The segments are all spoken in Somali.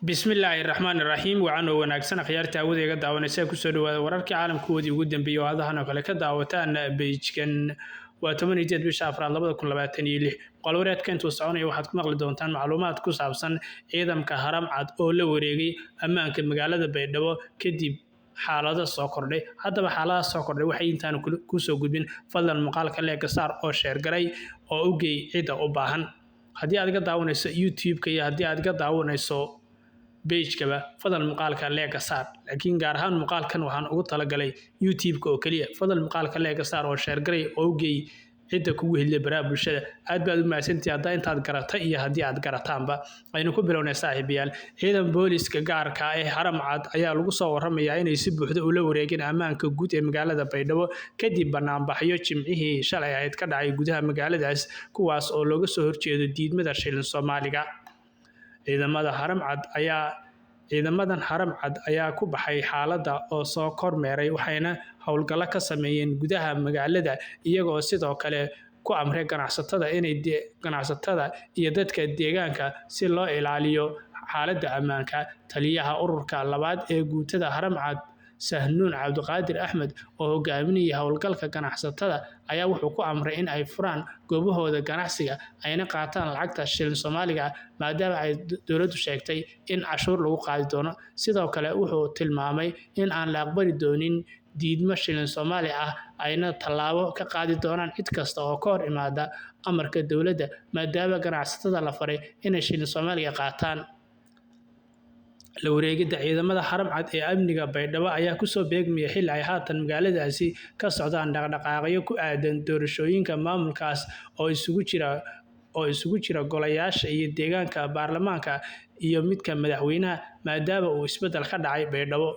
bismillaahi raxmaani raxiim waxaan oo wanaagsan akhyaarta awadeyga daawanaysa ku soo dhawaada wararkii caalamkoodii ugu dambeeyay oo aadahan oo kale ka daawataan page-kan waa 18 bisha Afriil 2026 qolwareedka intuu soconaya waxaad ku maqli doontaan macluumaad ku saabsan ciidamka Haram Cad oo la wareegay ammaanka magaalada Baydhabo kadib xaalado soo kordhay haddaba xaaladaha soo kordhay waxay intaan ku soo gudbin fadlan muuqaalka leega saar oo share garay oo u geey cida u baahan haddii aad ga daawanayso YouTube-ka iyo haddii aad ga daawanayso page-kaba fadlan muuqaalka leega saar laakiin gaar ahaan muuqaalkan waxaan ugu talagalay YouTube-ka oo kaliya fadlan muuqaalka leega saar oo share garay oo u geey cida kugu helay baraha bulshada aad baad u mahadsantahay hadda intaad garata iyo haddii aad garataanba aynu ku bilownay saaxiibayaal ciidan booliska gaarka ah ee Haram Cad ayaa lagu soo waramayaa inay si buuxda ula wareegeen ammaanka guud ee magaalada Baydhabo kadib banaanbaxyo jimcihii shalay ahayd ka dhacay gudaha magaaladaas kuwaas oo looga soo horjeedo diidmada shilin Soomaaliga ciidamadan Haram Cad ayaa ku baxay xaaladda oo soo kormeeray waxayna howlgallo ka sameeyeen gudaha magaalada iyagoo sidoo kale ku amray ganacsatada iyo dadka deegaanka si loo ilaaliyo xaaladda ammaanka taliyaha ururka labaad ee guutada Haram Cad Sahnuun Cabdiqaadir Axmed oo hogaaminaya howlgalka ganacsatada ayaa wuxuu ku amray in ay furaan goobahooda ganacsiga ayna qaataan lacagta shilin Soomaaliga maadaama ay dowladdu sheegtay in cashuur lagu qaadi doono sidoo kale wuxuu tilmaamay in aan la aqbali doonin diidmo shilin Soomaali ah ayna tallaabo ka qaadi doonaan cid kasta oo ka hor imaada amarka dowladda maadaama ganacsatada la faray inay shilin Soomaaliga qaataan la wareegida ciidamada Haram Cad ee amniga Baydhabo ayaa ku soo beegmaya xil ay haatan magaaladaasi ka socdaan dhaqdhaqaaqyo ku aadan doorashooyinka maamulkaas oo isugu jira golayaasha iyo deegaanka baarlamaanka iyo midka madaxweynaha maadaama uu isbedel ka dhacay Baydhabo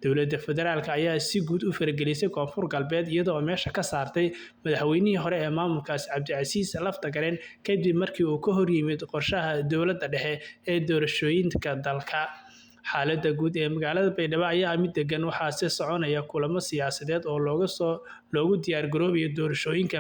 dowladda federaalka ayaa si guud u faragelisay koonfur galbeed iyadoo meesha ka saartay madaxweynihii hore ee maamulkaas Cabdicasiis Laftagareen kadib markii uu ka hor yimid qorshaha dowladda dhexe ee doorashooyinka dalka xaaladda guud ee magaalada Baydhabo ayaa mid degan waxaa si soconaya kulamo siyaasadeed oo loogu diyaar garoobayo doorashooyinka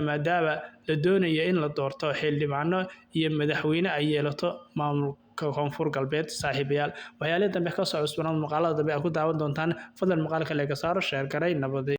maadaama la doonayo in la doorto xildhibaano iyo madaxweyne ay yeelato maamulka koonfur galbeed saaxiibayaal waxyaalaha dambe ka soo cusboonaan muuqaalada dambe aad ku daawan doontaan fadlan muuqaalka leega saaro share garay nabad